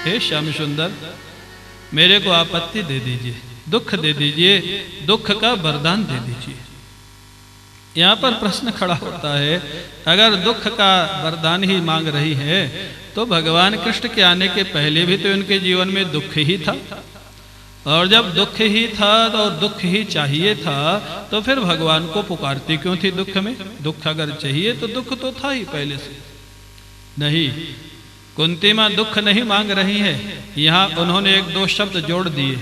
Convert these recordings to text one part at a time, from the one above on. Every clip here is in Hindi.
हे श्याम सुंदर, मेरे को आपत्ति दे दीजिए, दुख दे दीजिए, दुख का वरदान दे दीजिए। यहाँ पर प्रश्न खड़ा होता है, अगर दुख का वरदान ही मांग रही है तो भगवान कृष्ण के आने के पहले भी तो इनके जीवन में दुख ही था, और जब दुख ही था तो दुख ही चाहिए था तो फिर भगवान को पुकारती क्यों थी दुख में? दुख अगर चाहिए तो दुख तो था ही पहले से। नहीं, कुंती माँ दुख नहीं मांग रही है, यहाँ उन्होंने एक दो शब्द जोड़ दिए,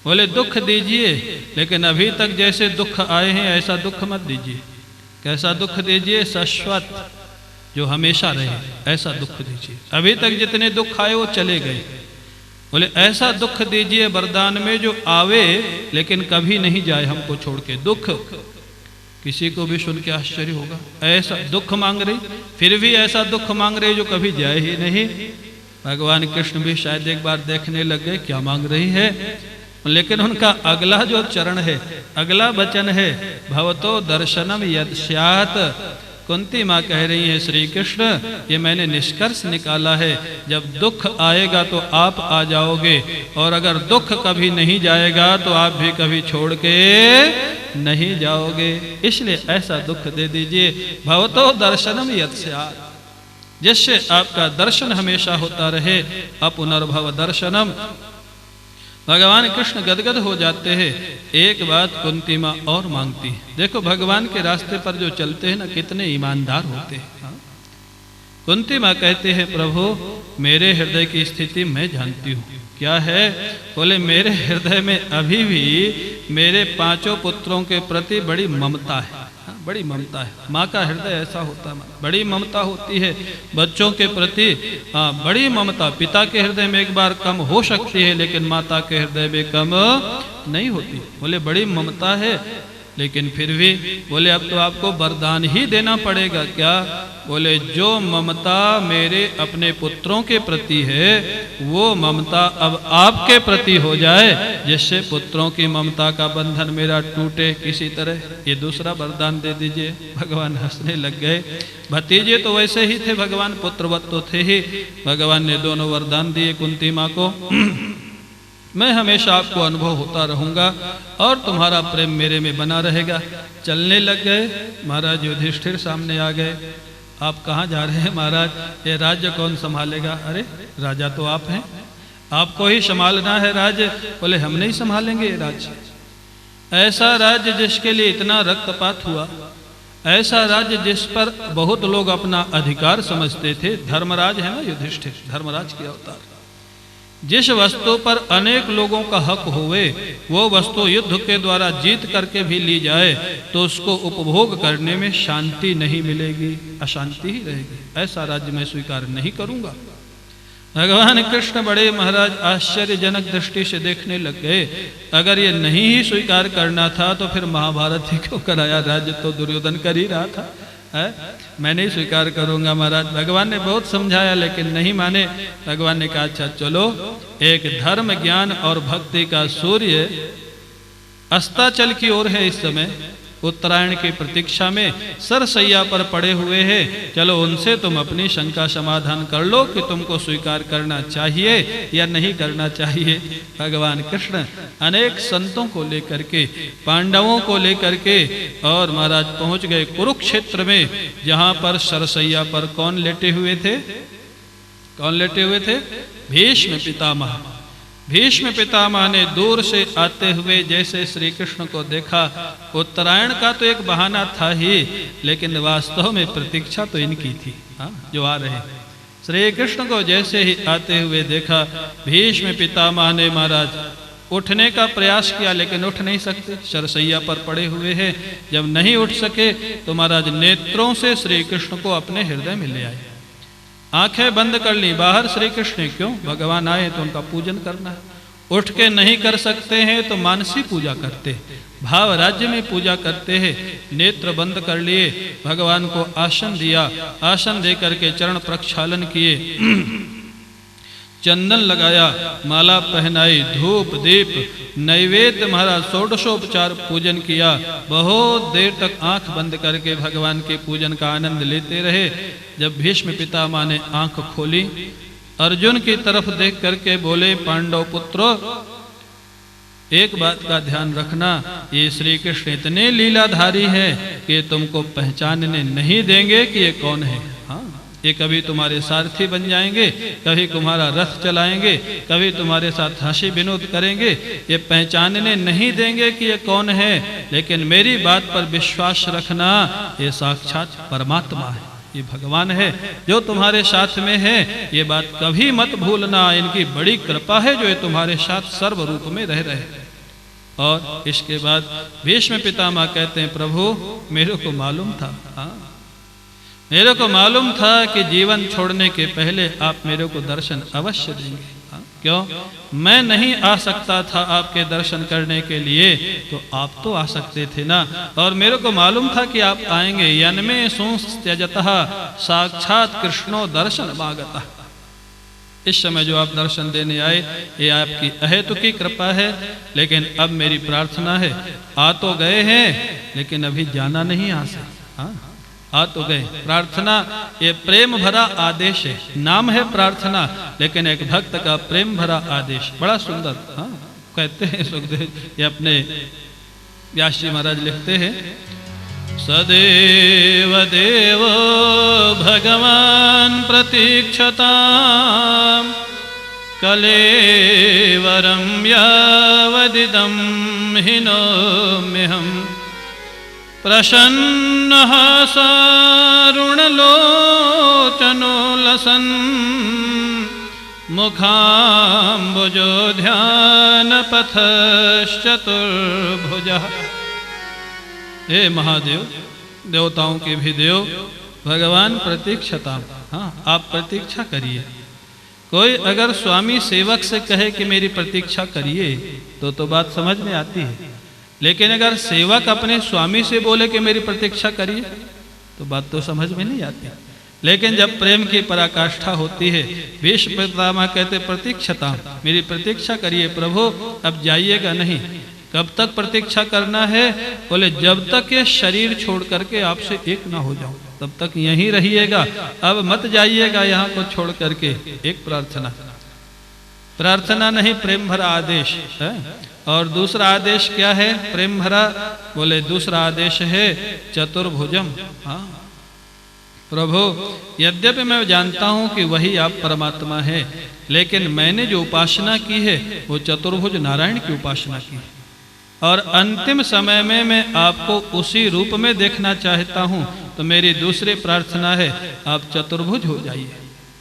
बोले दुख दीजिए, लेकिन अभी तक जैसे दुख आए हैं ऐसा दुख मत दीजिए। कैसा दुख दीजिए? शाश्वत, जो हमेशा रहे, ऐसा दुख दीजिए। अभी तक जितने दुख आए वो चले गए, बोले ऐसा दुख दीजिए वरदान में जो आवे लेकिन कभी नहीं जाए हमको छोड़ के। दुख किसी को भी सुन के आश्चर्य होगा, ऐसा दुख मांग रही, फिर भी ऐसा दुख मांग रही जो कभी जाए ही नहीं। भगवान कृष्ण भी शायद एक बार देखने लग गए क्या मांग रही है, लेकिन उनका अगला जो चरण है, अगला वचन है, भवतो दर्शनम यद स्यात्। कुंती माँ कह रही है श्री कृष्ण, ये मैंने निष्कर्ष निकाला है, जब दुख आएगा तो आप आ जाओगे, और अगर दुख कभी नहीं जाएगा तो आप भी कभी छोड़ के नहीं जाओगे, इसलिए ऐसा दुख दे दीजिए। भवतो दर्शनम यत् स्यात्, जिससे आपका दर्शन हमेशा होता रहे, अपुनर्भव दर्शनम। भगवान कृष्ण गदगद हो जाते हैं। एक बात कुंती माँ और मांगती है, देखो भगवान के रास्ते पर जो चलते हैं ना, कितने ईमानदार होते हैं। कुंती माँ कहते हैं प्रभु मेरे हृदय की स्थिति मैं जानती हूँ। क्या है? बोले मेरे हृदय में अभी भी मेरे पांचों पुत्रों के प्रति बड़ी ममता है, बड़ी ममता है। माँ का हृदय ऐसा होता है, बड़ी ममता होती है बच्चों के प्रति। बड़ी ममता पिता के हृदय में एक बार कम हो सकती है, लेकिन माता के हृदय में कम नहीं होती। बोले बड़ी ममता है, लेकिन फिर भी बोले अब तो आपको वरदान ही देना पड़ेगा। क्या? बोले जो ममता मेरे अपने पुत्रों के प्रति है वो ममता अब आपके प्रति हो जाए, जिससे पुत्रों की ममता का बंधन मेरा टूटे किसी तरह, ये दूसरा वरदान दे दीजिए। भगवान हंसने लग गए। भतीजे तो वैसे ही थे, भगवान पुत्रवत तो थे ही। भगवान ने दोनों वरदान दिए कुंती माँ को, मैं हमेशा आपको अनुभव होता रहूंगा और तुम्हारा प्रेम मेरे में बना रहेगा। चलने लग गए। महाराज युधिष्ठिर सामने आ गए। आप कहाँ जा रहे हैं महाराज? ये राज्य कौन संभालेगा? अरे राजा तो आप हैं, आपको ही संभालना है राज्य। बोले हम नहीं संभालेंगे ये राज्य। ऐसा राज्य जिसके लिए इतना रक्तपात हुआ, ऐसा राज्य जिस पर बहुत लोग अपना अधिकार समझते थे। धर्मराज है ना युधिष्ठिर, धर्मराज के अवतार। जिस वस्तु पर अनेक लोगों का हक होवे, वो वस्तु युद्ध के द्वारा जीत करके भी ली जाए तो उसको उपभोग करने में शांति नहीं मिलेगी, अशांति ही रहेगी। ऐसा राज्य मैं स्वीकार नहीं करूंगा। भगवान कृष्ण बड़े महाराज आश्चर्यजनक दृष्टि से देखने लग गए। अगर ये नहीं ही स्वीकार करना था तो फिर महाभारत ही क्यों कराया? राज्य तो दुर्योधन कर ही रहा था। मैं नहीं स्वीकार करूंगा महाराज। भगवान ने बहुत समझाया लेकिन नहीं माने। भगवान ने कहा अच्छा चलो, एक धर्म ज्ञान और भक्ति का सूर्य अस्ताचल की ओर है इस समय, उत्तरायण की प्रतीक्षा में सरसैया पर पड़े हुए हैं। चलो उनसे तुम अपनी शंका समाधान कर लो कि तुमको स्वीकार करना चाहिए या नहीं करना चाहिए। भगवान कृष्ण अनेक संतों को लेकर के, पांडवों को लेकर के और महाराज पहुंच गए कुरुक्षेत्र में, जहां पर सरसैया पर कौन लेटे हुए थे? कौन लेटे हुए थे? भीष्म पितामह। भीष्म पितामह ने दूर से आते हुए जैसे श्री कृष्ण को देखा, उत्तरायण का तो एक बहाना था ही, लेकिन वास्तव में प्रतीक्षा तो इनकी थी, जो आ रहे। श्री कृष्ण को जैसे ही आते हुए देखा, भीष्म पितामह ने महाराज उठने का प्रयास किया लेकिन उठ नहीं सकते, सरसैया पर पड़े हुए हैं। जब नहीं उठ सके तो महाराज नेत्रों से श्री कृष्ण को अपने हृदय में ले आए। आंखें बंद कर ली। बाहर श्री कृष्ण, क्यों? भगवान आए तो उनका पूजन करना है। उठ के नहीं कर सकते हैं तो मानसी पूजा करते, भाव राज्य में पूजा करते हैं। नेत्र बंद कर लिए, भगवान को आसन दिया, आसन दे करके चरण प्रक्षालन किए, चंदन लगाया, माला पहनाई, धूप दीप नैवेद्य महाराज षोडशोपचार पूजन किया। बहुत देर तक आंख बंद करके भगवान के पूजन का आनंद लेते रहे। जब भीष्म पितामह ने आंख खोली अर्जुन की तरफ देख करके बोले, पांडव पुत्रो, एक बात का ध्यान रखना, ये श्री कृष्ण इतने लीलाधारी है कि तुमको पहचानने नहीं देंगे कि ये कौन है। हाँ, ये कभी तुम्हारे सारथी बन जाएंगे, कभी तुम्हारा रथ चलाएंगे, कभी तुम्हारे साथ हंसी विनोद करेंगे, ये पहचानने नहीं देंगे कि ये कौन है। लेकिन मेरी बात पर विश्वास रखना, ये साक्षात परमात्मा है, ये भगवान है जो तुम्हारे साथ में है। ये बात कभी मत भूलना, इनकी बड़ी कृपा है जो ये तुम्हारे साथ सर्व रूप में रह रहे हैं। और इसके बाद भीष्म पितामह कहते हैं, प्रभु मेरे को मालूम था, हाँ, मेरे को मालूम था कि जीवन छोड़ने के पहले आप मेरे को दर्शन अवश्य देंगे। हाँ, क्यों? मैं नहीं आ सकता था आपके दर्शन करने के लिए, तो आप तो आ सकते थे ना। और मेरे को मालूम था कि आप आएंगे। यन्मे संत्यजतः साक्षात कृष्णो दर्शन मागतः। इस समय जो आप दर्शन देने आए, ये आपकी अहेतुकी कृपा है। लेकिन अब मेरी प्रार्थना है, आ तो गए हैं लेकिन अभी जाना नहीं यहाँ से। हाँ, आ तो गए। प्रार्थना ये प्रेम भरा आदेश है, नाम है प्रार्थना, लेकिन एक भक्त का प्रेम भरा आदेश, बड़ा सुंदर। हाँ, कहते हैं सुखदेव, ये अपने व्यास जी महाराज लिखते हैं, सदेव देव भगवान प्रतीक्षता कलेवरं यावदिदं हिनोम्यहम् प्रसन्नः सारुणलोचनो लसन् मुखाम्बुजो ध्यानपथश्चतुर्भुजः। हे महादेव, देवताओं के भी देव भगवान प्रतीक्षता, हाँ, आप प्रतीक्षा करिए। कोई अगर स्वामी सेवक से कहे कि मेरी प्रतीक्षा करिए तो बात समझ में आती है। लेकिन अगर सेवक अपने स्वामी से बोले कि मेरी प्रतीक्षा करिए तो बात तो समझ में नहीं आती। लेकिन जब प्रेम की पराकाष्ठा होती है, भीष्म पितामह कहते प्रतीक्षता, मेरी प्रतीक्षा करिए प्रभु, अब जाइएगा नहीं। कब तक प्रतीक्षा करना है? बोले जब तक ये शरीर छोड़ करके आपसे एक ना हो जाऊं तब तक यहीं रहिएगा, अब मत जाइएगा यहाँ को छोड़ करके। एक प्रार्थना, प्रार्थना नहीं, प्रेम भरा आदेश है। और दूसरा आदेश क्या है प्रेम भरा? बोले दूसरा आदेश है चतुर्भुजम। हाँ प्रभु, यद्यपि मैं जानता हूं कि वही आप परमात्मा है, लेकिन मैंने जो उपासना की है वो चतुर्भुज नारायण की उपासना की है। और अंतिम समय में मैं आपको उसी रूप में देखना चाहता हूं, तो मेरी दूसरी प्रार्थना है आप चतुर्भुज हो जाइए।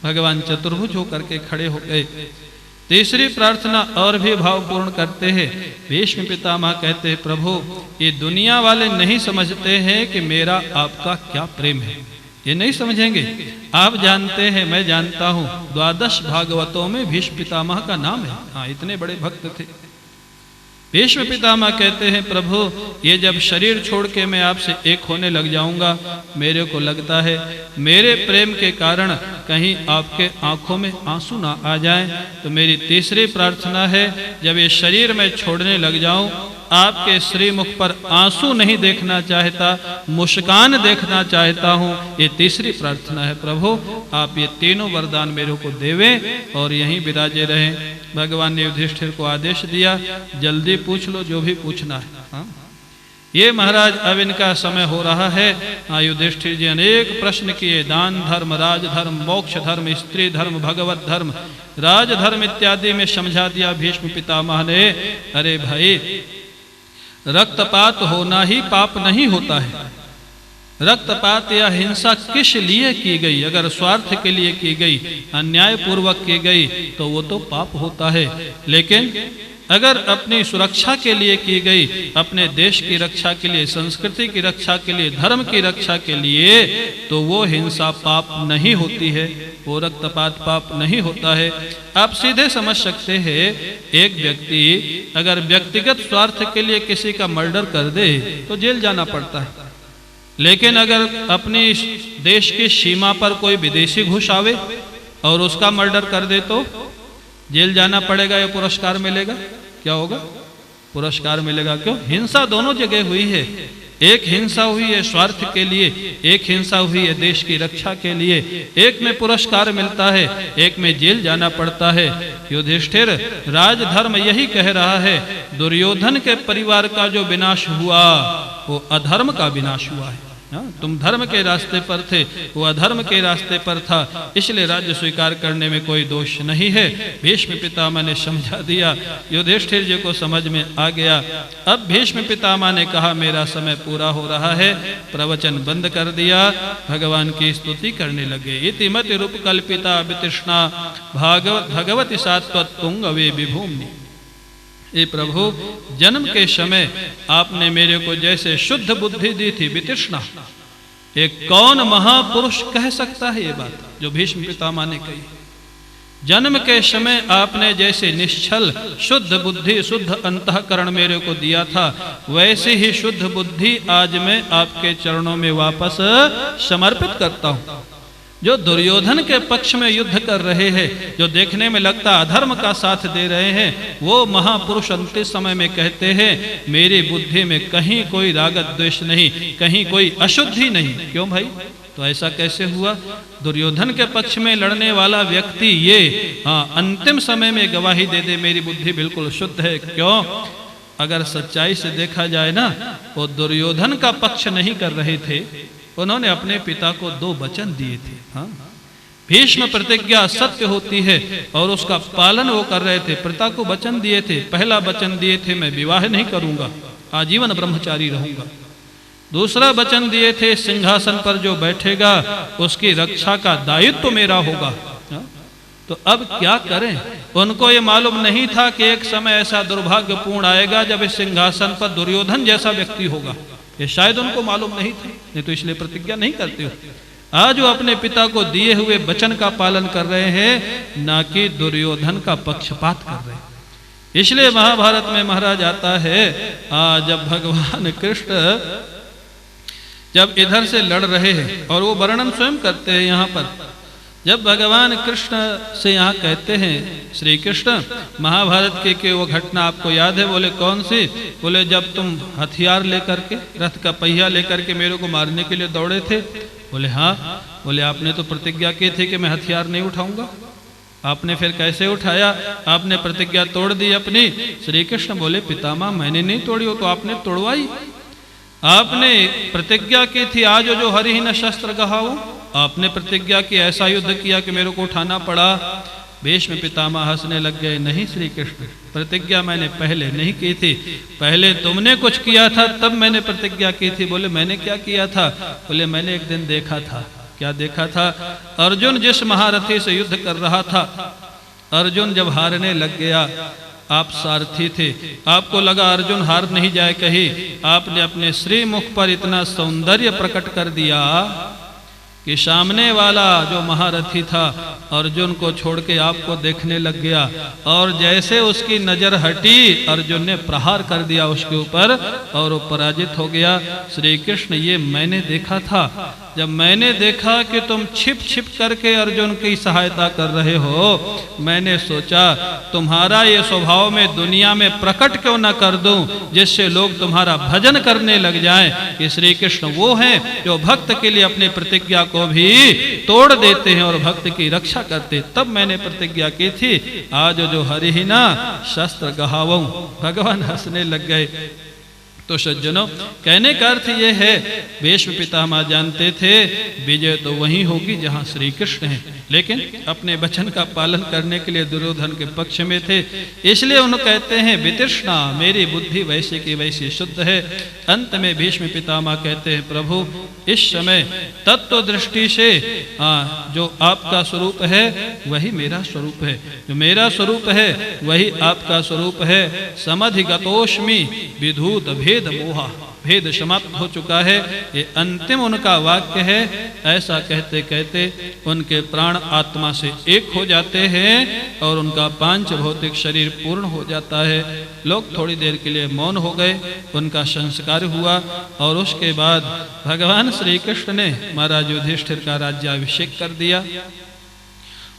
भगवान चतुर्भुज होकर के खड़े हो गए। तीसरी प्रार्थना और भी भावपूर्ण करते हैं। भीष्म पितामह कहते हैं प्रभु, ये दुनिया वाले नहीं समझते हैं कि मेरा आपका क्या प्रेम है, ये नहीं समझेंगे। आप जानते हैं, मैं जानता हूं, 12 भागवतों में भीष्म पितामह का नाम है। हाँ, इतने बड़े भक्त थे। भीष्म पितामह कहते हैं प्रभु, ये जब शरीर छोड़ के मैं आपसे एक होने लग जाऊंगा, मेरे को लगता है मेरे प्रेम के कारण कहीं आपके आंखों में आंसू ना आ जाएं। तो मेरी तीसरी प्रार्थना है, जब ये शरीर मैं छोड़ने लग जाऊं, आपके श्रीमुख पर आंसू नहीं देखना चाहता, मुस्कान देखना चाहता हूं। ये तीसरी प्रार्थना है प्रभु, आप ये तीनों वरदान मेरे को देवें और यहीं विराजे रहें। भगवान ने युधिष्ठिर को आदेश दिया, जल्दी पूछ लो जो भी पूछना है। हाँ? ये महाराज अब इनका समय हो रहा है। युधिष्ठिर जी अनेक प्रश्न किए, दान धर्म, राज धर्म, मोक्ष धर्म, स्त्री धर्म, भगवत धर्म, राज धर्म इत्यादि में समझा दिया भीष्म पितामह ने। अरे भाई, रक्तपात होना ही पाप नहीं होता है। रक्तपात या हिंसा किस लिए की गई? अगर स्वार्थ के लिए की गई, अन्याय पूर्वक की गई तो वो तो पाप होता है। लेकिन अगर अपनी सुरक्षा के लिए की गई, अपने देश की रक्षा के लिए, संस्कृति की रक्षा के लिए, धर्म की रक्षा के लिए, तो वो हिंसा पाप नहीं होती है, वो रक्तपात पाप नहीं होता है। आप सीधे समझ सकते हैं, एक व्यक्ति अगर व्यक्तिगत स्वार्थ के लिए किसी का मर्डर कर दे तो जेल जाना पड़ता है। लेकिन अगर अपनी देश की सीमा पर कोई विदेशी घुस आवे और उसका मर्डर कर दे तो जेल जाना पड़ेगा या पुरस्कार मिलेगा? क्या होगा? पुरस्कार मिलेगा। क्यों? हिंसा दोनों जगह हुई है। एक हिंसा हुई है स्वार्थ के लिए, एक हिंसा हुई है देश की रक्षा के लिए, एक में पुरस्कार मिलता है, एक में जेल जाना पड़ता है। युधिष्ठिर, राजधर्म यही कह रहा है, दुर्योधन के परिवार का जो विनाश हुआ वो अधर्म का विनाश हुआ है। तुम धर्म के रास्ते पर थे, वो अधर्म के रास्ते पर था, इसलिए राज्य स्वीकार करने में कोई दोष नहीं है। भीष्म पितामह ने समझा दिया, युधिष्ठिर जी को समझ में आ गया। अब भीष्म पितामह ने कहा मेरा समय पूरा हो रहा है, प्रवचन बंद कर दिया, भगवान की स्तुति करने लगे। इति मति रूप कल्पिता वितृष्णा भगवती सात्वतुंग वे विभूमि। ये प्रभु, जन्म के समय आपने मेरे को जैसे शुद्ध बुद्धि दी थी, वितृष्णा, एक कौन महापुरुष कह सकता है ये बात जो भीष्म पितामह ने कही। जन्म के समय आपने जैसे निश्चल शुद्ध बुद्धि शुद्ध अंतःकरण मेरे को दिया था, वैसे ही शुद्ध बुद्धि आज मैं आपके चरणों में वापस समर्पित करता हूँ। जो दुर्योधन के पक्ष में युद्ध कर रहे हैं, जो देखने में लगता अधर्म का साथ दे रहे हैं, वो महापुरुष अंतिम समय में कहते हैं मेरी बुद्धि में कहीं कोई रागत द्वेष नहीं, कहीं कोई अशुद्धि नहीं। क्यों भाई? तो ऐसा कैसे हुआ? दुर्योधन के पक्ष में लड़ने वाला व्यक्ति ये अंतिम समय में गवाही दे दे मेरी बुद्धि बिल्कुल शुद्ध है। क्यों? अगर सच्चाई से देखा जाए ना, वो दुर्योधन का पक्ष नहीं कर रहे थे, उन्होंने अपने पिता को 2 वचन दिए थे। हाँ, भीष्म प्रतिज्ञा सत्य होती है और उसका पालन वो कर रहे थे। पिता को वचन दिए थे, पहला वचन दिए थे मैं विवाह नहीं करूंगा, आजीवन ब्रह्मचारी रहूंगा। दूसरा वचन दिए थे सिंहासन पर जो बैठेगा उसकी रक्षा का दायित्व मेरा होगा। तो अब क्या करें? उनको ये मालूम नहीं था कि एक समय ऐसा दुर्भाग्यपूर्ण आएगा जब इस सिंहासन पर दुर्योधन जैसा व्यक्ति होगा। ये शायद उनको मालूम नहीं था, नहीं तो इसलिए प्रतिज्ञा नहीं करते हो। आज वो अपने पिता को दिए हुए वचन का पालन कर रहे हैं, ना कि दुर्योधन का पक्षपात कर रहे हैं। इसलिए महाभारत में महाराज आता है, जब भगवान कृष्ण जब इधर से लड़ रहे हैं, और वो वर्णन स्वयं करते हैं यहाँ पर, जब भगवान कृष्ण से यहाँ कहते हैं श्री कृष्ण, महाभारत की वो घटना आपको याद है? बोले कौन सी? बोले जब तुम हथियार लेकर के, रथ का पहिया लेकर के मेरे को मारने के लिए दौड़े थे। बोले हाँ। बोले आपने तो प्रतिज्ञा की थी कि मैं हथियार नहीं उठाऊंगा, आपने फिर कैसे उठाया? आपने प्रतिज्ञा तोड़ दी अपनी। श्री कृष्ण बोले पितामह मैंने नहीं तोड़ी, हो तो आपने तोड़वाई। आपने प्रतिज्ञा की थी आज जो हरिहीन शस्त्र गहाओ, आपने प्रतिज्ञा की, ऐसा युद्ध किया कि मेरे को उठाना पड़ा। भीष्म पितामह हंसने लग गए, नहीं श्री कृष्ण, प्रतिज्ञा मैंने पहले नहीं की थी, पहले तुमने कुछ किया था तब मैंने प्रतिज्ञा की थी। बोले मैंने क्या किया था? बोले मैंने एक दिन देखा था। क्या देखा था? अर्जुन जिस महारथी से युद्ध कर रहा था, अर्जुन जब हारने लग गया, आप सारथी थे, आपको लगा अर्जुन हार नहीं जाए कहीं, आपने अपने श्री मुख पर इतना सौंदर्य प्रकट कर दिया कि सामने वाला जो महारथी था अर्जुन को छोड़ के आपको देखने लग गया, और जैसे उसकी नजर हटी अर्जुन ने प्रहार कर दिया उसके ऊपर और वो पराजित हो गया। श्री कृष्ण ये मैंने देखा था। जब मैंने देखा कि तुम छिप छिप करके अर्जुन की सहायता कर रहे हो, मैंने सोचा तुम्हारा ये स्वभाव में दुनिया में प्रकट क्यों न कर दूं, जिससे लोग तुम्हारा भजन करने लग जाएं कि श्री कृष्ण वो हैं जो भक्त के लिए अपनी प्रतिज्ञा को भी तोड़ देते हैं और भक्त की रक्षा करते। तब मैंने प्रतिज्ञा की थी आज जो हरिहीना शस्त्र गहावूं। भगवान हंसने लग गए। तो सज्जनों, कहने का अर्थ ये है, भीष्म पितामह जानते थे विजय तो वही होगी जहां श्री कृष्ण हैं, लेकिन अपने वचन का पालन करने के लिए दुर्योधन के पक्ष में थे। इसलिए उन्हें कहते हैं वितृष्णा, मेरी बुद्धि वैसे की वैसी शुद्ध है। अंत में भीष्म पितामह कहते हैं प्रभु इस समय तत्व दृष्टि से जो आपका स्वरूप है वही मेरा स्वरूप है, जो मेरा स्वरूप है वही आपका स्वरूप है। समधिगतोष्मि विधूत भेद मोहा, भेद समाप्त हो चुका है। ये अंतिम उनका वाक्य है। ऐसा कहते कहते उनके प्राण आत्मा से एक हो जाते हैं और उनका पांच भौतिक शरीर पूर्ण हो जाता है। लोग थोड़ी देर के लिए मौन हो गए, उनका संस्कार हुआ और उसके बाद भगवान श्री कृष्ण ने महाराज युधिष्ठिर का राज्याभिषेक कर दिया।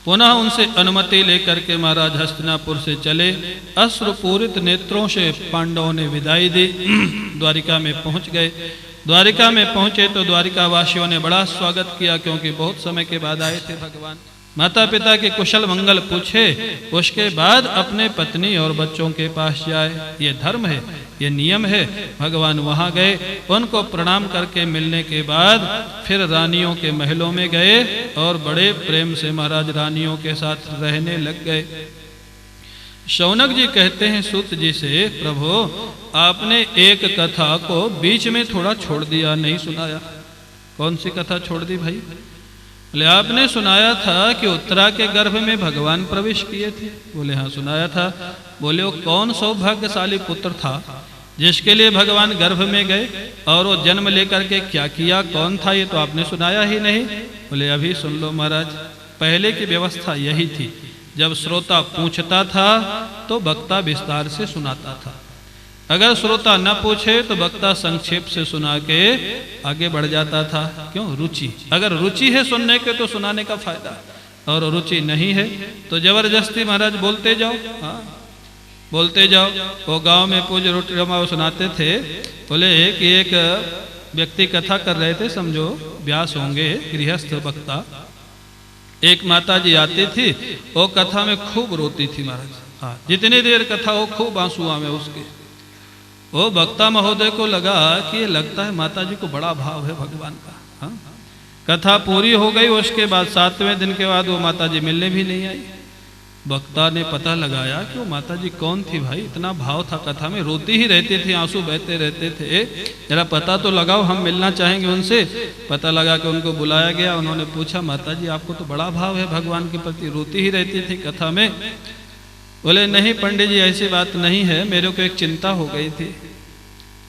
पुनः उनसे अनुमति लेकर के महाराज हस्तिनापुर से चले। अश्रुपूरित नेत्रों से पांडवों ने विदाई दी, द्वारिका में पहुंच गए। द्वारिका में पहुंचे तो द्वारिका वासियों ने बड़ा स्वागत किया, क्योंकि बहुत समय के बाद आए थे भगवान। माता पिता के कुशल मंगल पूछे, उसके बाद अपने पत्नी और बच्चों के पास जाए, ये धर्म है, ये नियम है। भगवान वहां गए, उनको प्रणाम करके मिलने के बाद फिर रानियों के महलों में गए और बड़े प्रेम से महाराज रानियों के साथ रहने लग गए। शौनक जी कहते हैं सूत जी से, प्रभु आपने एक कथा को बीच में थोड़ा छोड़ दिया, नहीं सुनाया। कौन सी कथा छोड़ दी भाई? बोले आपने सुनाया था कि उत्तरा के गर्भ में भगवान प्रवेश किए थे। बोले हाँ सुनाया था। बोले वो कौन सौभाग्यशाली पुत्र था जिसके लिए भगवान गर्भ में गए, और वो जन्म लेकर के क्या किया, कौन था, ये तो आपने सुनाया ही नहीं। बोले अभी सुन लो महाराज, पहले की व्यवस्था यही थी, जब श्रोता पूछता था तो वक्ता विस्तार से सुनाता था, अगर श्रोता न पूछे तो वक्ता संक्षेप से सुना के आगे बढ़ जाता था। क्यों? रुचि। अगर रुचि है सुनने के तो सुनाने का फायदा, और रुचि नहीं है तो जबरदस्ती महाराज बोलते जाओ। हाँ बोलते जाओ। वो गांव में पूज्य रोटी रमाओ सुनाते थे। बोले कि एक व्यक्ति कथा कर रहे थे, समझो व्यास होंगे, गृहस्थ वक्ता। एक माता जी आती थी, वो कथा में खूब रोती थी महाराज। हाँ जितनी देर कथा हो खूब आंसुआ में उसके। वो वक्ता महोदय को लगा कि ये लगता है माता जी को बड़ा भाव है भगवान का। हाँ कथा पूरी हो गई, उसके बाद 7वें दिन के बाद वो माता जी मिलने भी नहीं आई। वक्ता ने पता लगाया कि वो माता जी कौन थी भाई, इतना भाव था कथा में, रोती ही रहती थी, आंसू बहते रहते थे, जरा पता तो लगाओ, हम मिलना चाहेंगे उनसे। पता लगा कि उनको बुलाया गया। उन्होंने पूछा माता जी आपको तो बड़ा भाव है भगवान के प्रति, रोती ही रहती थी कथा में। बोले नहीं पंडित जी ऐसी बात नहीं है, मेरे को एक चिंता हो गई थी।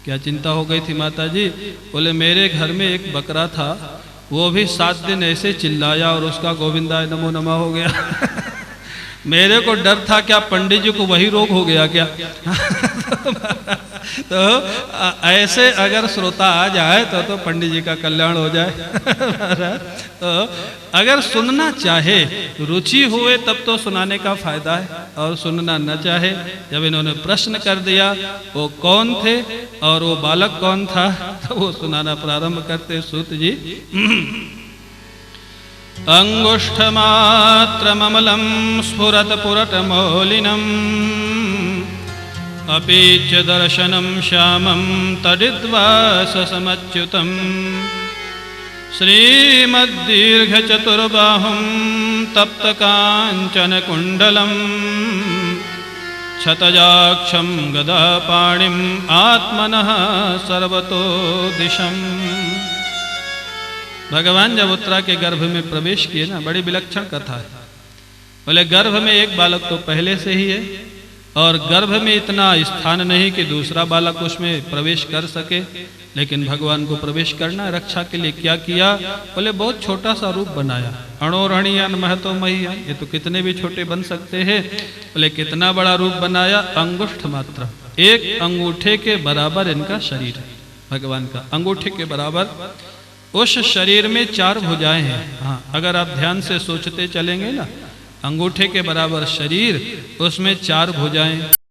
क्या चिंता हो गई थी माता जी? बोले मेरे घर में एक बकरा था, वो भी 7 दिन ऐसे चिल्लाया और उसका गोविंदाय नमो नमः हो गया। मेरे को डर था क्या पंडित जी को वही रोग हो गया क्या? तो ऐसे अगर श्रोता आ जाए तो पंडित जी का कल्याण हो जाए। तो अगर सुनना चाहे, रुचि हुए तब तो सुनाने का फायदा है, और सुनना न चाहे, जब इन्होंने प्रश्न कर दिया वो कौन थे और वो बालक कौन था, तो वो सुनाना प्रारंभ करते सूत जी। अंगुष्ठमात्रममलं स्फुरत्पुरटमौलिनम् अपि च दर्शनं श्यामं तडिद्वाससमच्युतं श्रीमद्दीर्घचतुर्बाहुं तप्तकाञ्चनकुण्डलं क्षतजाक्षं गदापाणिम् आत्मनः सर्वतो दिशम्। भगवान जब उत्तरा के गर्भ में प्रवेश किए ना, बड़ी विलक्षण कथा है। बोले गर्भ में एक बालक तो पहले से ही है, और गर्भ में इतना स्थान नहीं कि दूसरा बालक उसमें प्रवेश कर सके, लेकिन भगवान को प्रवेश करना, रक्षा के लिए क्या किया? बोले बहुत छोटा सा रूप बनाया। अणोरणीयन महतो महीयन, ये तो कितने भी छोटे बन सकते हैं। बोले कितना बड़ा रूप बनाया? अंगुष्ठ मात्र, एक अंगूठे के बराबर इनका शरीर है भगवान का, अंगूठे के बराबर। उस शरीर में 4 भुजाएं हैं। हाँ अगर आप ध्यान से सोचते चलेंगे ना, अंगूठे के बराबर शरीर, उसमें 4 भुजाएं,